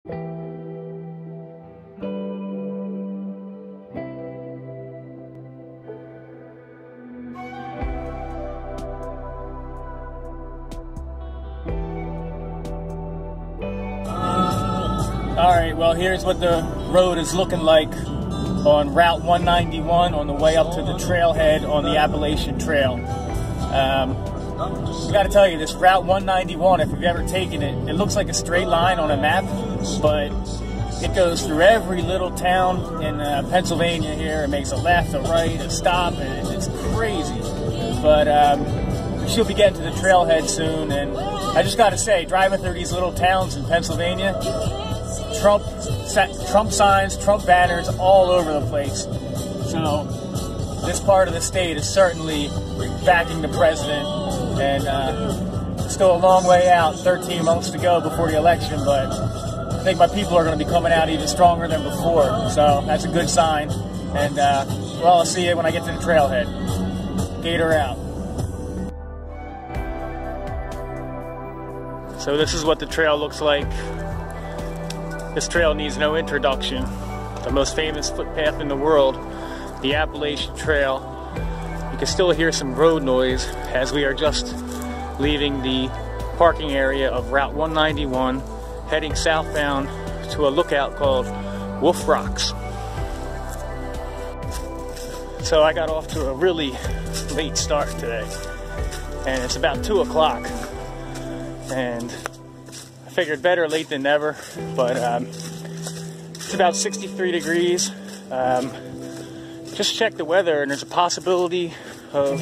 Alright, well here's what the road is looking like on Route 191 on the way up to the trailhead on the Appalachian Trail. I gotta tell you, this Route 191, if you've ever taken it, it looks like a straight line on a map, but it goes through every little town in Pennsylvania here. It makes a left, a right, a stop, and it's crazy. But she'll be getting to the trailhead soon, and I just gotta say, driving through these little towns in Pennsylvania, Trump signs, Trump banners all over the place. So this part of the state is certainly backing the president, and still a long way out, 13 months to go before the election, but I think my people are going to be coming out even stronger than before, so that's a good sign. And well, I'll see you when I get to the trailhead. Gator out. So this is what the trail looks like. This trail needs no introduction. The most famous footpath in the world, the Appalachian Trail. You can still hear some road noise as we are just leaving the parking area of Route 191, heading southbound to a lookout called Wolf Rocks. So I got off to a really late start today, and it's about 2 o'clock, and I figured better late than never, but it's about 63 degrees. Just checked the weather, and there's a possibility of,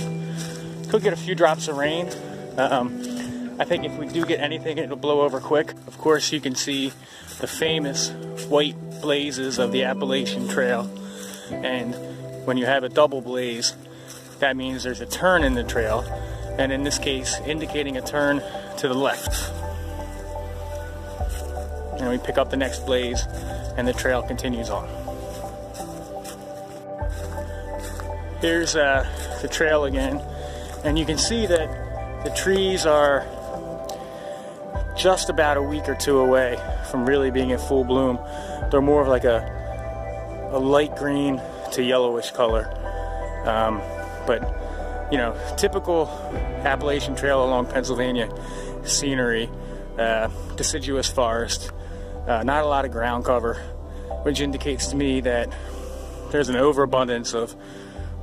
could get a few drops of rain. I think if we do get anything, it'll blow over quick. Of course, you can see the famous white blazes of the Appalachian Trail, and when you have a double blaze, that means there's a turn in the trail, and in this case, indicating a turn to the left. And we pick up the next blaze, and the trail continues on. Here's the trail again, and you can see that the trees are just about a week or two away from really being in full bloom. They're more of like a light green to yellowish color. But, you know, typical Appalachian Trail along Pennsylvania scenery, deciduous forest, not a lot of ground cover, which indicates to me that there's an overabundance of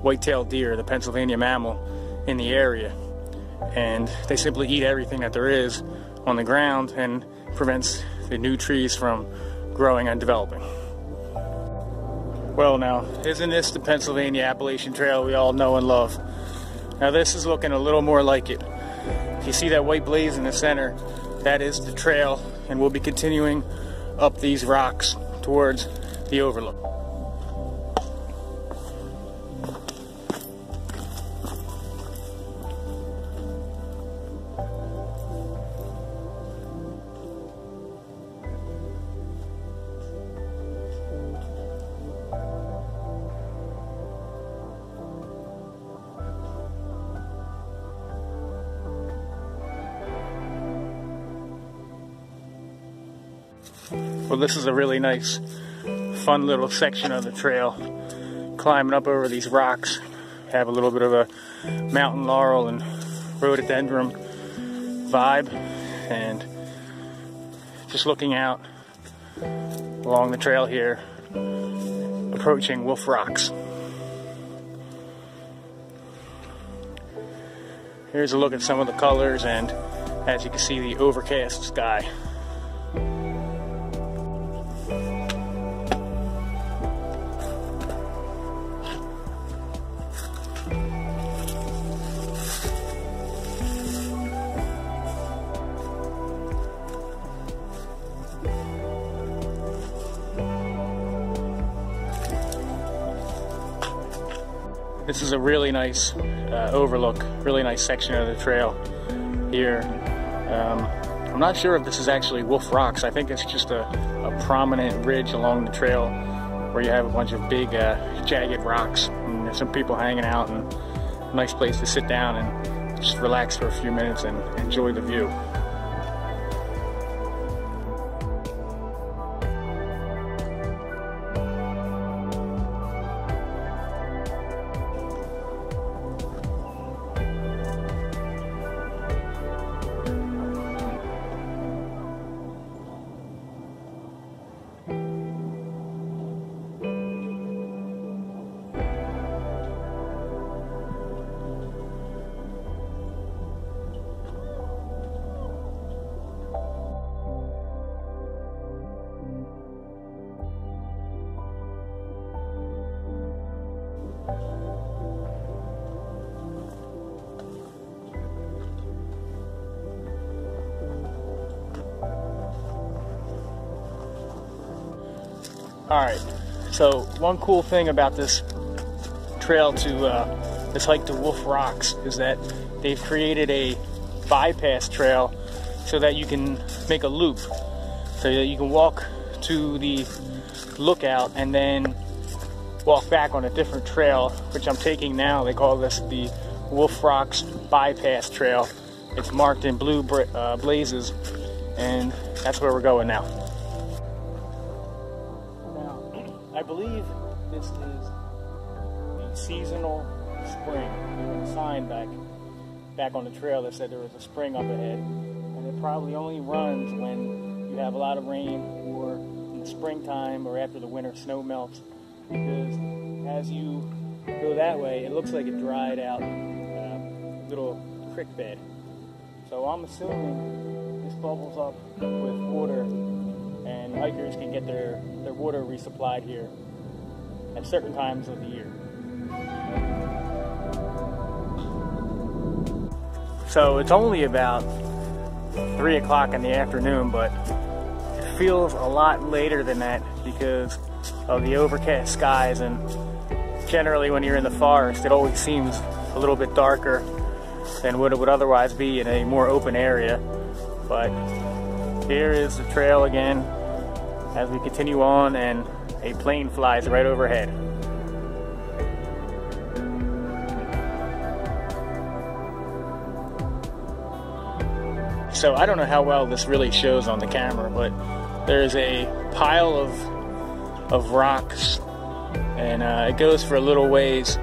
white-tailed deer, the Pennsylvania mammal, in the area, and they simply eat everything that there is on the ground and prevents the new trees from growing and developing. Well now, isn't this the Pennsylvania Appalachian Trail we all know and love? Now this is looking a little more like it. If you see that white blaze in the center, that is the trail, and we'll be continuing up these rocks towards the overlook. Well, this is a really nice, fun little section of the trail. Climbing up over these rocks. Have a little bit of a mountain laurel and rhododendron vibe. And just looking out along the trail here, approaching Wolf Rocks. Here's a look at some of the colors, and as you can see, the overcast sky. This is a really nice overlook, really nice section of the trail here. I'm not sure if this is actually Wolf Rocks. I think it's just a prominent ridge along the trail where you have a bunch of big jagged rocks, and there's some people hanging out, and a nice place to sit down and just relax for a few minutes and enjoy the view. Alright, so one cool thing about this trail to this hike to Wolf Rocks is that they've created a bypass trail so that you can make a loop, so that you can walk to the lookout and then walk back on a different trail, which I'm taking now. They call this the Wolf Rocks Bypass Trail. It's marked in blue blazes, and that's where we're going now. I believe this is the seasonal spring. There was a sign back on the trail that said there was a spring up ahead, and it probably only runs when you have a lot of rain or in the springtime or after the winter snow melts, because as you go that way, it looks like a dried out little creek bed. So I'm assuming this bubbles up with water, and hikers can get their water resupplied here at certain times of the year. So it's only about 3 o'clock in the afternoon, but it feels a lot later than that because of the overcast skies, and generally when you're in the forest it always seems a little bit darker than what it would otherwise be in a more open area. But here is the trail again as we continue on, and a plane flies right overhead. So I don't know how well this really shows on the camera, but there's a pile of rocks, and it goes for a little ways,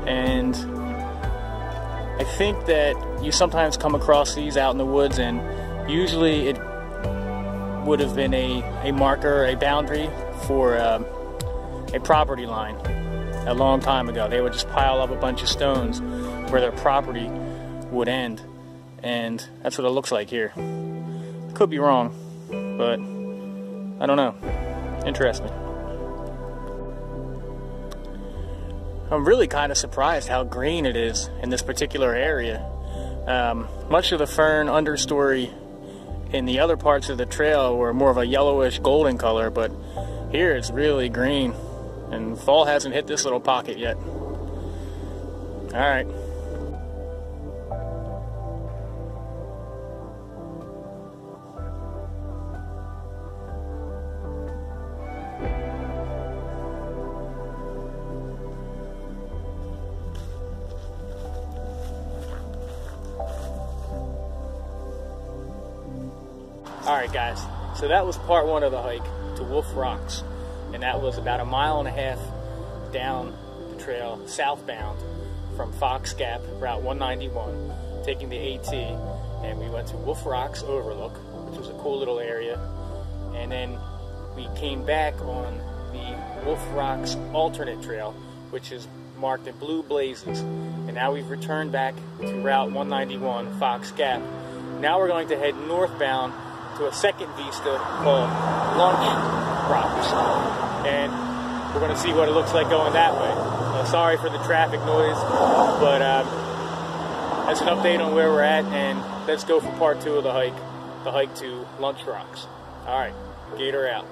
and I think that you sometimes come across these out in the woods, and usually it would have been a marker, a boundary for a property line a long time ago. They would just pile up a bunch of stones where their property would end, and that's what it looks like here. Could be wrong, but I don't know. Interesting. I'm really kind of surprised how green it is in this particular area. Much of the fern understory in the other parts of the trail were more of a yellowish golden color, but here it's really green, and fall hasn't hit this little pocket yet. All right. Alright guys, so that was part one of the hike to Wolf Rocks, and that was about 1.5 miles down the trail southbound from Fox Gap, Route 191, taking the AT, and we went to Wolf Rocks Overlook, which was a cool little area, and then we came back on the Wolf Rocks alternate trail, which is marked in blue blazes, and now we've returned back to Route 191, Fox Gap. Now we're going to head northbound to a second vista called Lunch Rocks, and we're going to see what it looks like going that way. Sorry for the traffic noise, but that's an update on where we're at, and let's go for part two of the hike to Lunch Rocks. Alright, Gator out.